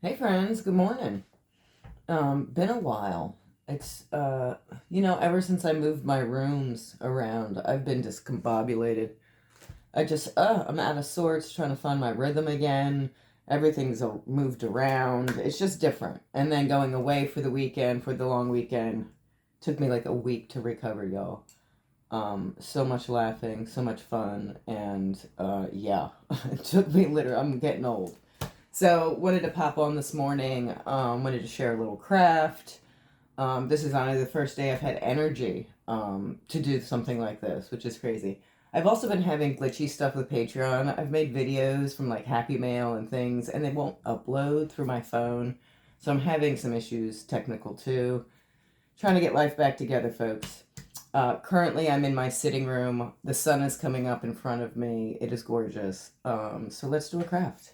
Hey friends, good morning. Been a while. It's ever since I moved my rooms around, I've been discombobulated. I'm out of sorts, trying to find my rhythm again. Everything's moved around. It's just different. And then going away for the weekend, for the long weekend, took me like a week to recover, y'all. So much laughing, so much fun, and yeah, it took me literally. I'm getting old. So wanted to pop on this morning. Wanted to share a little craft. This is honestly the first day I've had energy to do something like this, which is crazy. I've also been having glitchy stuff with Patreon. I've made videos from like Happy Mail and things, and they won't upload through my phone. So I'm having some issues, technical too. Trying to get life back together, folks. Currently, I'm in my sitting room. The sun is coming up in front of me. It is gorgeous. So let's do a craft.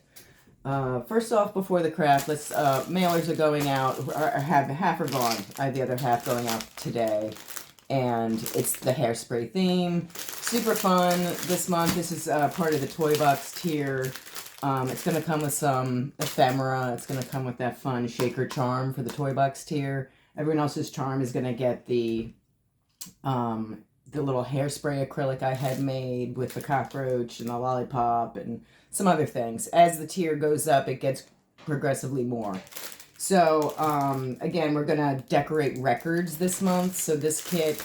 First off, before the craft, let's mailers are going out. Or have half are gone. I have the other half going out today, and it's the hairspray theme. Super fun this month. This is part of the Toy Box tier. It's gonna come with some ephemera. It's gonna come with that fun shaker charm for the Toy Box tier. Everyone else's charm is gonna get the little hairspray acrylic I had made with the cockroach and the lollipop and some other things. As the tier goes up, it gets progressively more. So, again, we're going to decorate records this month. So this kit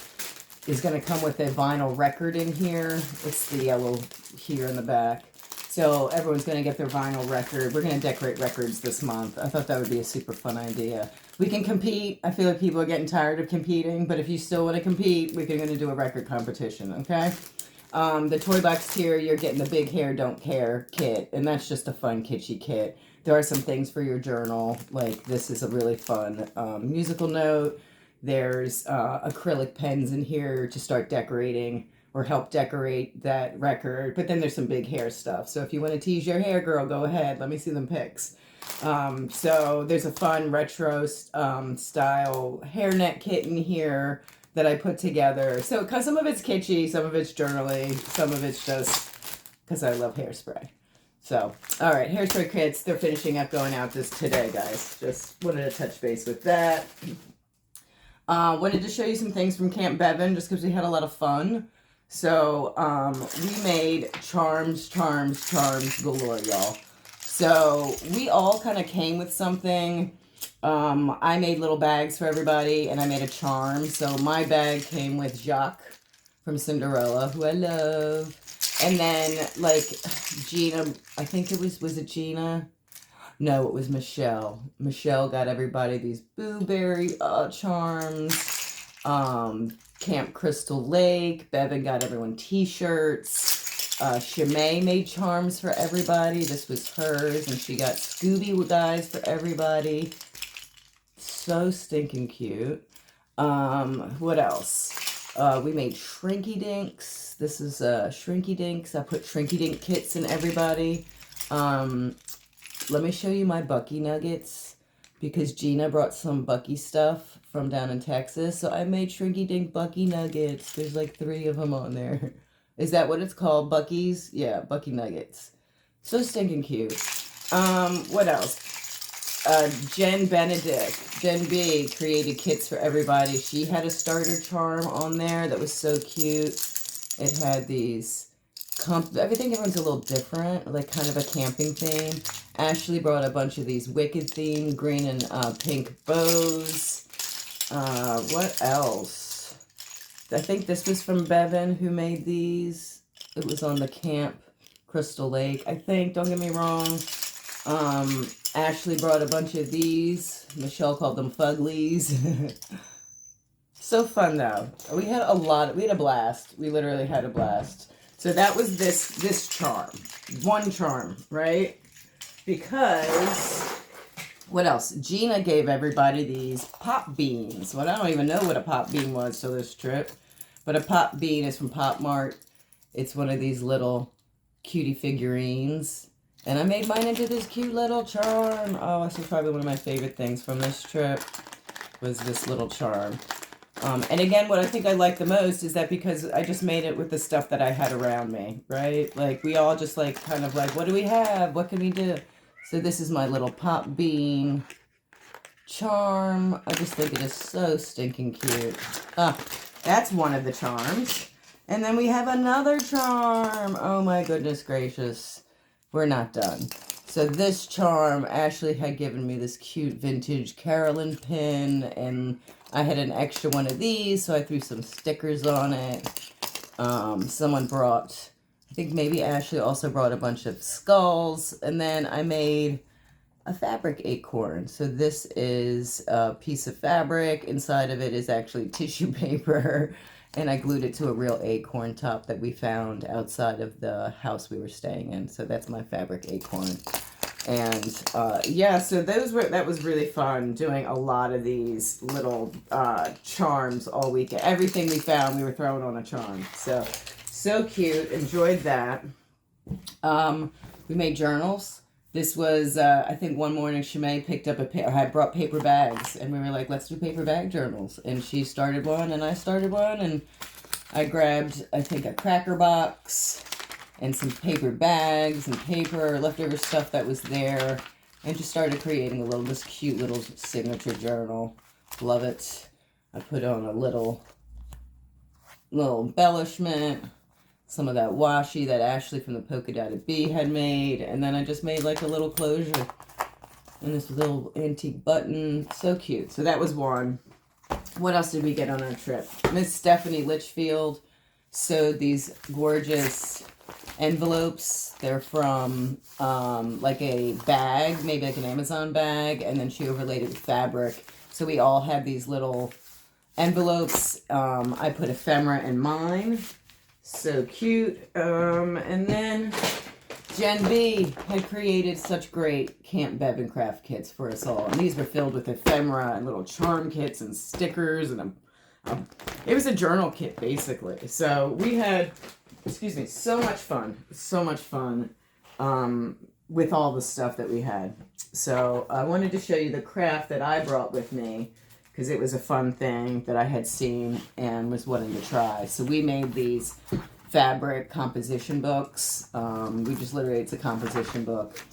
is going to come with a vinyl record in here. It's the yellow here in the back. So everyone's going to get their vinyl record. We're going to decorate records this month. I thought that would be a super fun idea. We can compete. I feel like people are getting tired of competing, but if you still want to compete, we're going to do a record competition, okay? The Toy Box tier, you're getting the Big Hair Don't Care kit, and that's just a fun kitschy kit. There are some things for your journal, like this is a really fun musical note. There's acrylic pens in here to start decorating or help decorate that record. But then there's some big hair stuff. So if you want to tease your hair, girl, go ahead. Let me see them pics. So there's a fun retro style hairnet kit in here that I put together. So cause some of it's kitschy, some of it's journaling, some of it's just because I love hairspray. So, all right, hairspray kits, they're finishing up going out this today, guys. Just wanted to touch base with that. Wanted to show you some things from Camp Bevan just because we had a lot of fun. So, we made charms galore, y'all. So, we all kind of came with something. I made little bags for everybody, and I made a charm. So, my bag came with Jacques from Cinderella, who I love. And then, like, Gina, I think was it Gina? No, it was Michelle. Michelle got everybody these Boo Berry charms. Camp Crystal Lake. Bevan got everyone t-shirts. Shimei made charms for everybody. This was hers. And she got Scooby guys for everybody. So stinking cute. What else? We made Shrinky Dinks. This is Shrinky Dinks. I put Shrinky Dink kits in everybody. Let me show you my Bucky nuggets because Gina brought some Bucky stuff from down in Texas. So I made Shrinky Dink Bucky nuggets. There's like 3 of them on there. Is that what it's called? Bucky's? Yeah, Bucky nuggets. So stinking cute. What else? Jen Benedict, Jen B, created kits for everybody. She had a starter charm on there that was so cute. It had these, I think everyone's a little different, like kind of a camping theme. Ashley brought a bunch of these Wicked themed green and pink bows. What else? I think this was from Bevan who made these. It was on the Camp Crystal Lake, I think. Don't get me wrong. Ashley brought a bunch of these. Michelle called them Fuglies. So fun though. We had a blast. We literally had a blast. So that was this charm. One charm, right? Because what else? Gina gave everybody these pop beans. Well, I don't even know what a pop bean was till this trip. But a pop bean is from Pop Mart. It's one of these little cutie figurines. And I made mine into this cute little charm. Oh, this is probably one of my favorite things from this trip, was this little charm. And again, what I think I like the most is that because I just made it with the stuff that I had around me, right? Like, we all just, like, kind of like, what do we have? What can we do? So this is my little pop bean charm. I just think it is so stinking cute. Ah, that's one of the charms. And then we have another charm. Oh my goodness gracious. We're not done. So this charm, Ashley had given me this cute vintage Carolyn pin, and I had an extra one of these, so I threw some stickers on it. Someone brought, I think maybe Ashley also brought a bunch of skulls, and then I made a fabric acorn. So this is a piece of fabric. Inside of it is actually tissue paper, and I glued it to a real acorn top that we found outside of the house we were staying in. So that's my fabric acorn. And yeah, so that was really fun, doing a lot of these little charms all weekend. Everything we found, we were throwing on a charm. So cute. Enjoyed that. We made journals. This was, I think one morning Shimei picked up or had brought paper bags, and we were like, let's do paper bag journals. And she started one, and I started one, and I grabbed, I think, a cracker box and some paper bags and paper, leftover stuff that was there, and just started creating this cute little signature journal. Love it. I put on a little embellishment, some of that washi that Ashley from the Polka Dotted Bee had made, and then I just made like a little closure and this little antique button. So cute. So that was one. What else did we get on our trip? Miss Stephanie Litchfield sewed these gorgeous envelopes. They're from like a bag, maybe like an Amazon bag, and then she overlaid it with fabric. So we all have these little envelopes. I put ephemera in mine. So cute. And then Jen B had created such great Camp Bevan craft kits for us all. And these were filled with ephemera and little charm kits and stickers. And it was a journal kit, basically. So we had, excuse me, so much fun. So much fun with all the stuff that we had. So I wanted to show you the craft that I brought with me, because it was a fun thing that I had seen and was wanting to try. So we made these fabric composition books. It's a composition book,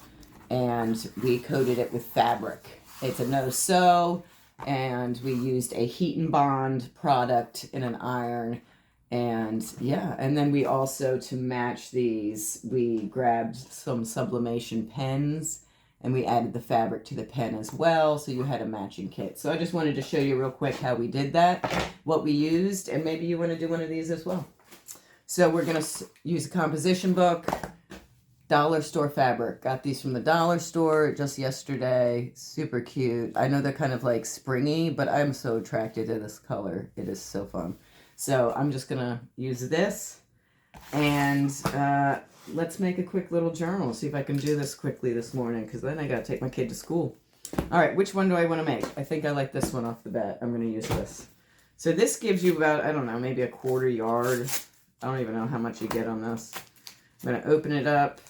and we coated it with fabric. It's a no-sew, and we used a heat and bond product in an iron. And yeah, and then we also, to match these, we grabbed some sublimation pens, and we added the fabric to the pen as well, so you had a matching kit. So I just wanted to show you real quick how we did that, what we used, and maybe you want to do one of these as well. So we're going to use a composition book, dollar store fabric. Got these from the dollar store just yesterday. Super cute. I know they're kind of like springy, but I'm so attracted to this color. It is so fun. So I'm just going to use this, and let's make a quick little journal. See if I can do this quickly this morning, because then I got to take my kid to school. All right, which one do I want to make? I think I like this one off the bat. I'm going to use this. So this gives you about, I don't know, maybe a quarter yard. I don't even know how much you get on this. I'm going to open it up.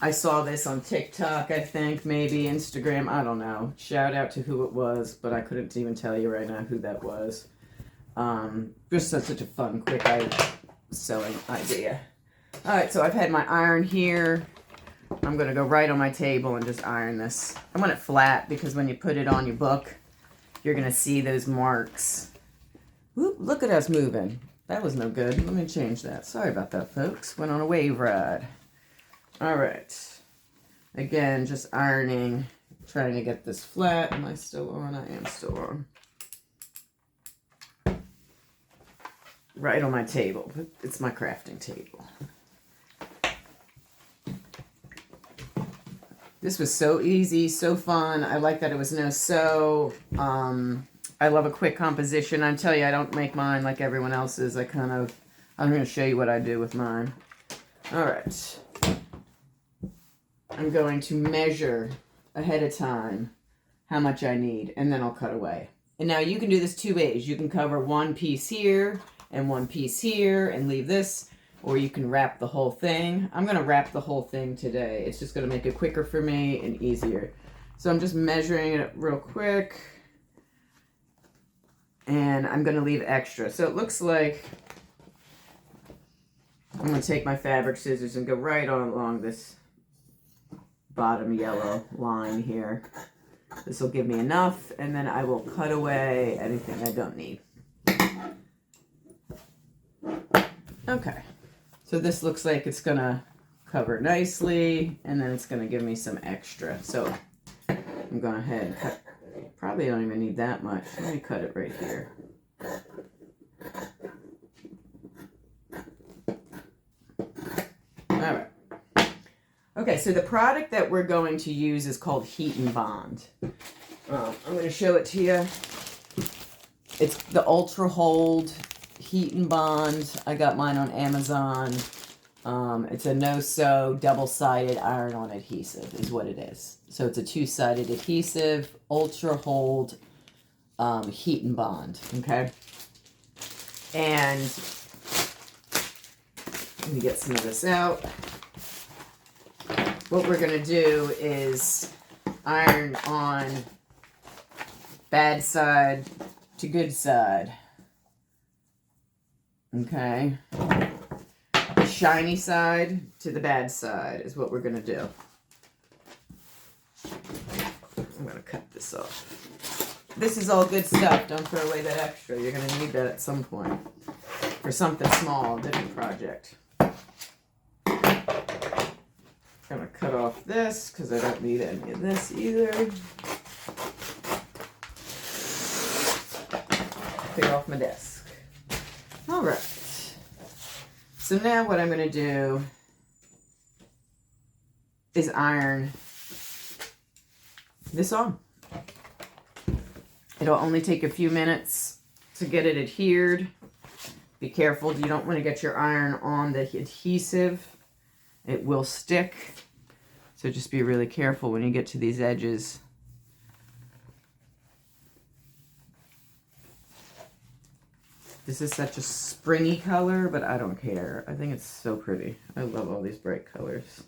I saw this on TikTok, I think, maybe Instagram. I don't know. Shout out to who it was, but I couldn't even tell you right now who that was. Just such a fun, quick sewing idea. All right, so I've had my iron here. I'm going to go right on my table and just iron this. I want it flat because when you put it on your book, you're going to see those marks. Whoop, look at us moving. That was no good. Let me change that. Sorry about that, folks. Went on a wave ride. All right. Again, just ironing, trying to get this flat. Am I still on? I am still on. Right on my table. It's my crafting table. This was so easy, so fun. I like that it was no sew. I love a quick composition. I tell you, I don't make mine like everyone else's. I'm going to show you what I do with mine. All right. I'm going to measure ahead of time how much I need, and then I'll cut away. And now you can do this two ways. You can cover one piece here and one piece here and leave this, or you can wrap the whole thing. I'm going to wrap the whole thing today. It's just going to make it quicker for me and easier. So I'm just measuring it real quick, and I'm going to leave extra. So it looks like I'm going to take my fabric scissors and go right on along this bottom yellow line here. This will give me enough, and then I will cut away anything I don't need. Okay, so this looks like it's going to cover nicely, and then it's going to give me some extra. So I'm going ahead and cut. Probably don't even need that much. Let me cut it right here. All right. Okay, so the product that we're going to use is called Heat and Bond. I'm going to show it to you. It's the Ultra Hold Heat and Bond. I got mine on Amazon. It's a no-sew double-sided iron-on adhesive is what it is. So it's a two-sided adhesive, Ultra Hold Heat and Bond, okay? And let me get some of this out. What we're going to do is iron on bad side to good side. Okay. The shiny side to the bad side is what we're going to do. I'm going to cut this off. This is all good stuff. Don't throw away that extra. You're going to need that at some point for something small, different project. I'm going to cut off this because I don't need any of this either. Take off my desk. All right. So now what I'm going to do is iron this on. It'll only take a few minutes to get it adhered. Be careful, you don't want to get your iron on the adhesive. It will stick. So just be really careful when you get to these edges. This is such a springy color, but I don't care. I think it's so pretty. I love all these bright colors.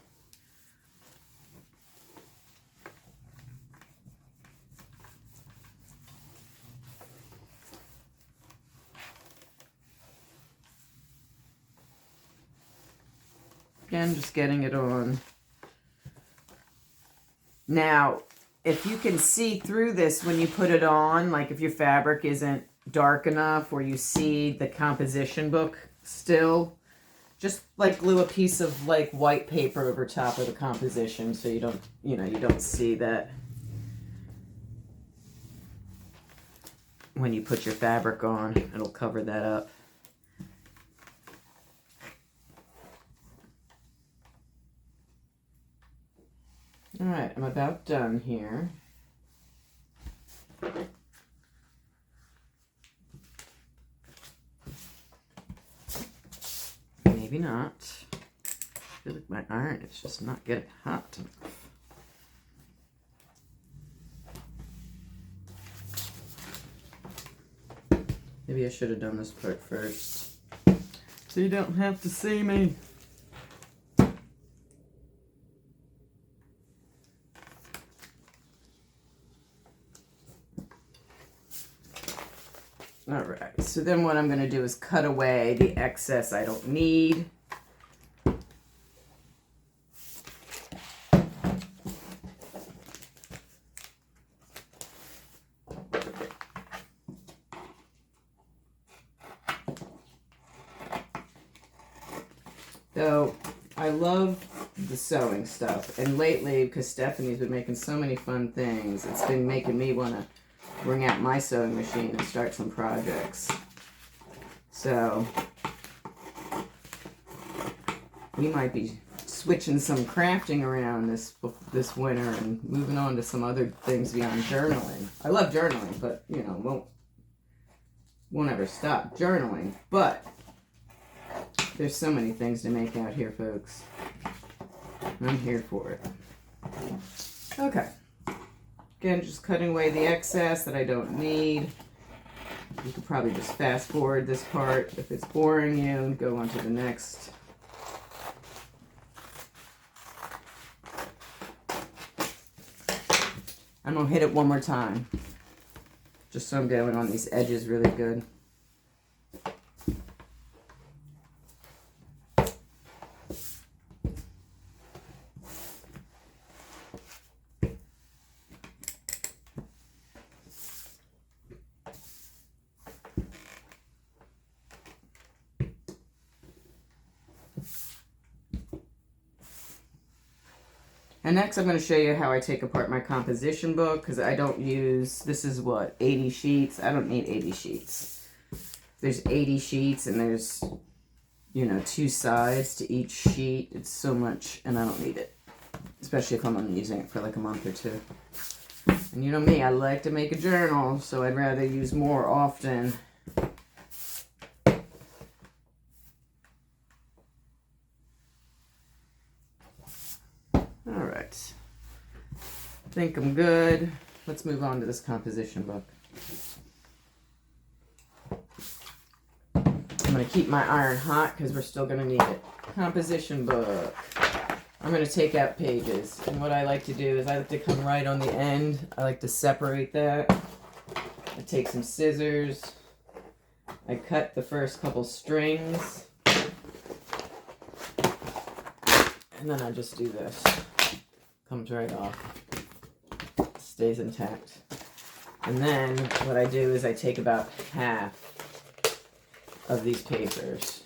Again, just getting it on. Now, if you can see through this when you put it on, like if your fabric isn't dark enough or you see the composition book still, just like glue a piece of like white paper over top of the composition so you don't, you don't see that when you put your fabric on. It'll cover that up. All right, I'm about done here. Maybe not. I feel like my iron is just not getting hot enough. Maybe I should have done this part first, so you don't have to see me. All right, so then what I'm going to do is cut away the excess I don't need. So I love the sewing stuff, and lately, because Stephanie's been making so many fun things, it's been making me want to bring out my sewing machine and start some projects. So we might be switching some crafting around this winter and moving on to some other things beyond journaling. I love journaling, but won't ever stop journaling. But there's so many things to make out here, folks. I'm here for it. Okay. Again, just cutting away the excess that I don't need. You could probably just fast forward this part if it's boring you and go on to the next. I'm going to hit it one more time, just so I'm going on these edges really good. And next I'm going to show you how I take apart my composition book, because I don't use, this is what, 80 sheets? I don't need 80 sheets. There's 80 sheets and there's, you know, 2 sides to each sheet. It's so much and I don't need it, especially if I'm only using it for like a month or 2. And you know me, I like to make a journal, so I'd rather use more often. Alright. I think I'm good. Let's move on to this composition book. I'm going to keep my iron hot because we're still going to need it. Composition book. I'm going to take out pages. And what I like to do is I like to come right on the end. I like to separate that. I take some scissors. I cut the first couple strings. And then I just do this. Comes right off. Stays intact. And then what I do is I take about half of these papers.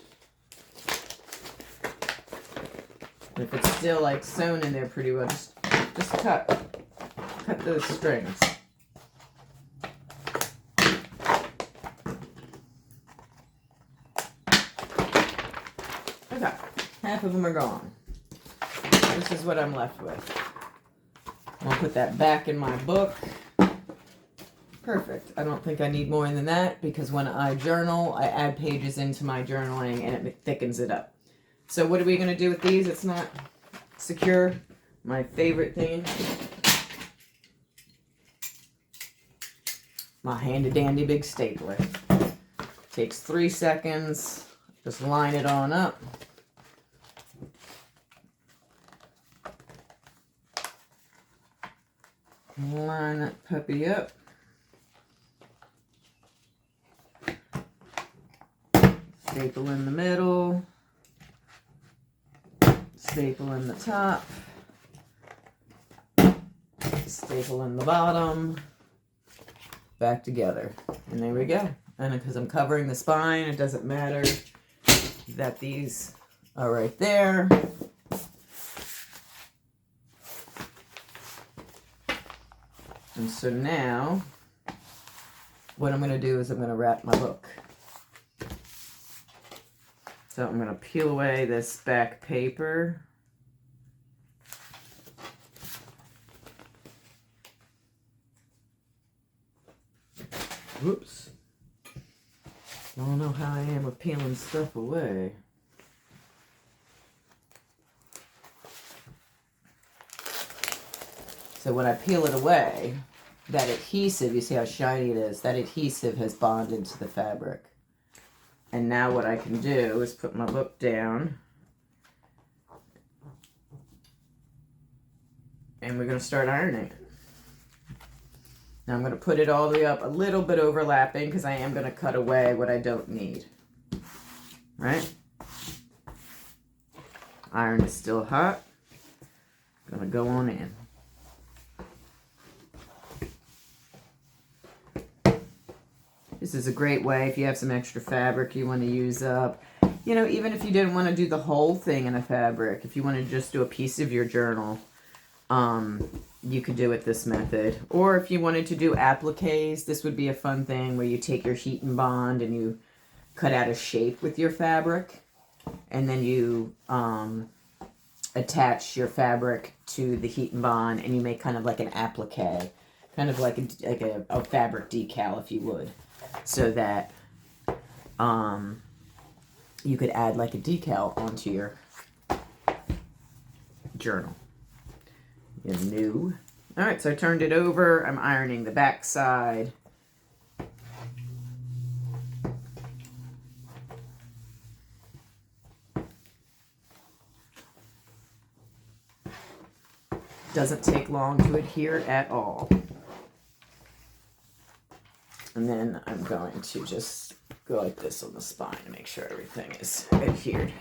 And if it's still like sewn in there pretty well, just cut those strings. Okay, half of them are gone. This is what I'm left with. I'll put that back in my book. Perfect. I don't think I need more than that because when I journal, I add pages into my journaling and it thickens it up. So what are we going to do with these? It's not secure. My favorite thing. My handy dandy big stapler. Takes 3 seconds. Just line it on up. Line that puppy up. Staple in the middle. Staple in the top. Staple in the bottom. Back together. And there we go. And because I'm covering the spine, it doesn't matter that these are right there. And so now, what I'm going to do is I'm going to wrap my book. So I'm going to peel away this back paper. Whoops. I don't know how I am with peeling stuff away. So when I peel it away, that adhesive, you see how shiny it is, that adhesive has bonded to the fabric. And now what I can do is put my book down. And we're going to start ironing it. Now I'm going to put it all the way up, a little bit overlapping, because I am going to cut away what I don't need. Right? Iron is still hot. Going to go on in. This is a great way if you have some extra fabric you want to use up. You know, even if you didn't want to do the whole thing in a fabric, if you want to just do a piece of your journal, you could do it this method. Or if you wanted to do appliques, this would be a fun thing where you take your heat and bond and you cut out a shape with your fabric. And then you attach your fabric to the heat and bond and you make kind of like an applique. Kind of like a fabric decal, if you would. So that you could add like a decal onto your journal. You're new. Alright, so I turned it over. I'm ironing the back side. Doesn't take long to adhere at all. And then I'm going to just go like this on the spine to make sure everything is adhered.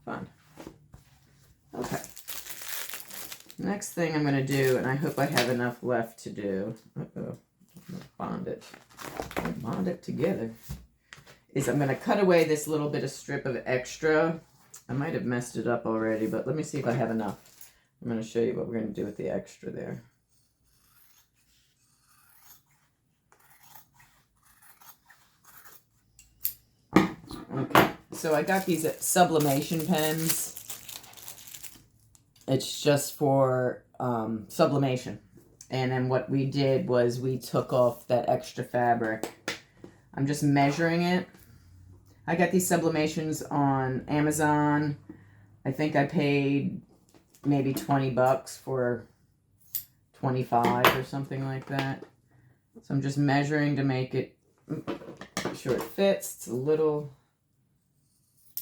Fun. Okay. Next thing I'm going to do, and I hope I have enough left to do. Uh-oh. Bond it. Bond it together. Is I'm going to cut away this little bit of strip of extra. I might have messed it up already, but let me see if I have enough. I'm going to show you what we're going to do with the extra there. Okay, so I got these sublimation pens. It's just for sublimation. And then what we did was we took off that extra fabric. I'm just measuring it. I got these sublimations on Amazon. I think I paid maybe $20 for 25 or something like that. So I'm just measuring to make it sure it fits. It's a little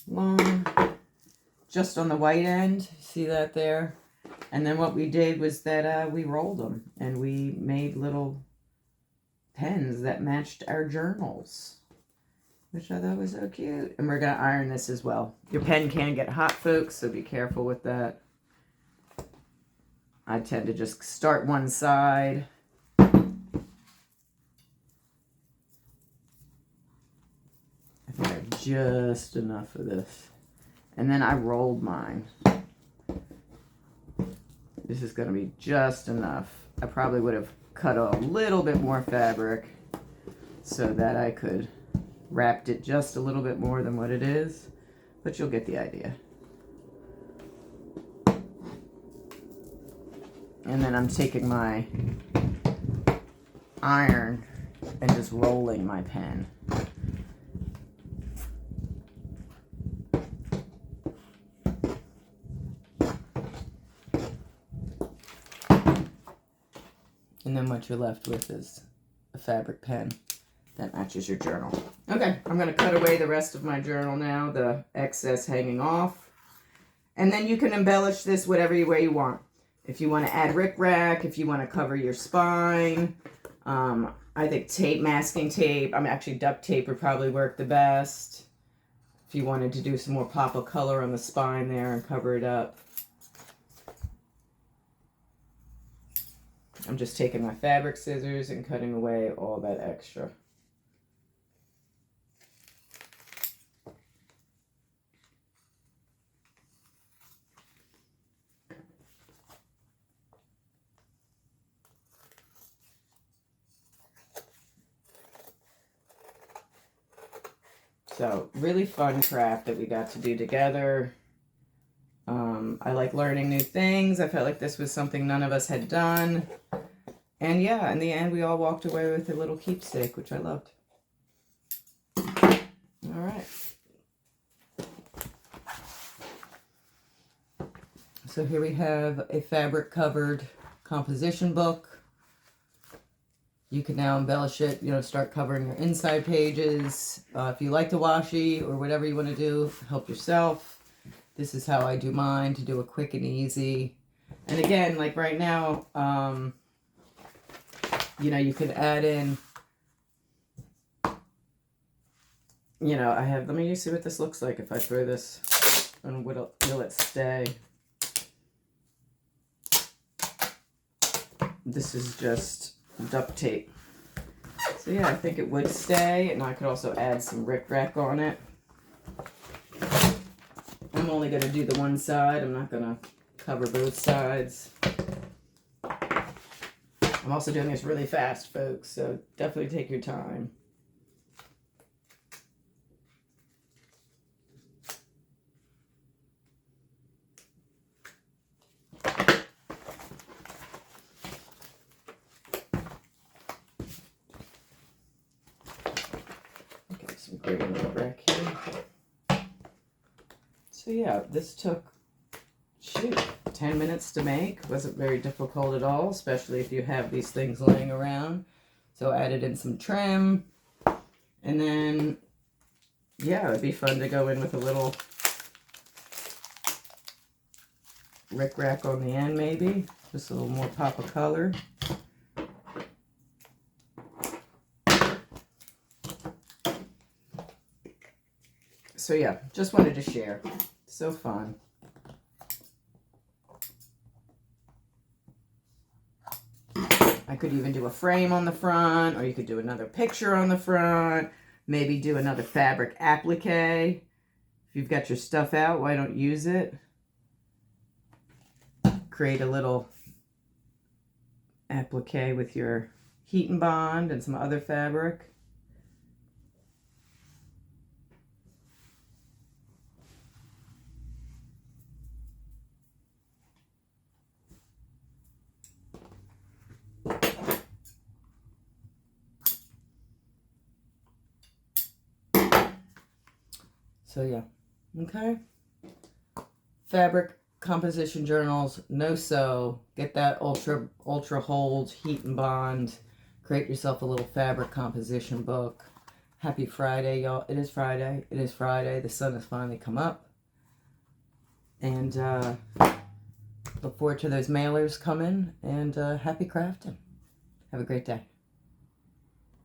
long, just on the white end. See that there? And then what we did was that we rolled them and we made little pens that matched our journals, which I thought was so cute. And we're going to iron this as well. Your pen can get hot, folks, so be careful with that. I tend to just start one side. I think I have just enough of this. And then I rolled mine. This is going to be just enough. I probably would have cut a little bit more fabric so that I could wrapped it just a little bit more than what it is, but you'll get the idea. And then I'm taking my iron and just rolling my pen. And then what you're left with is a fabric pen that matches your journal. Okay, I'm going to cut away the rest of my journal now, the excess hanging off. And then you can embellish this whatever way you want. If you want to add rickrack, if you want to cover your spine, I think tape, masking tape, actually duct tape would probably work the best. If you wanted to do some more pop of color on the spine there and cover it up. I'm just taking my fabric scissors and cutting away all that extra. So, really fun craft that we got to do together. I like learning new things. I felt like this was something none of us had done. And yeah, in the end, we all walked away with a little keepsake, which I loved. All right. So here we have a fabric-covered composition book. You can now embellish it, start covering your inside pages. If you like the washi or whatever you want to do, help yourself. This is how I do mine, to do it quick and easy. And again, like right now, you could add in, let me see what this looks like if I throw this, and will it stay? This is just duct tape. So yeah, I think it would stay, and I could also add some rickrack on it. I'm only going to do the one side. I'm not going to cover both sides. I'm also doing this really fast, folks, so definitely take your time. Okay, some green rickrack here. So yeah, this took, 10 minutes to make. Wasn't very difficult at all, especially if you have these things laying around. So I added in some trim. And then, yeah, it'd be fun to go in with a little rickrack on the end, maybe. Just a little more pop of color. So yeah, just wanted to share. So fun. I could even do a frame on the front, or you could do another picture on the front. Maybe do another fabric applique. If you've got your stuff out, why don't use it? create a little applique with your Heat and Bond and some other fabric. So yeah, okay. Fabric composition journals, no sew. Get that ultra hold, Heat and Bond. Create yourself a little fabric composition book. Happy Friday, y'all. It is Friday. It is Friday. The sun has finally come up. And look forward to those mailers coming. And happy crafting. Have a great day.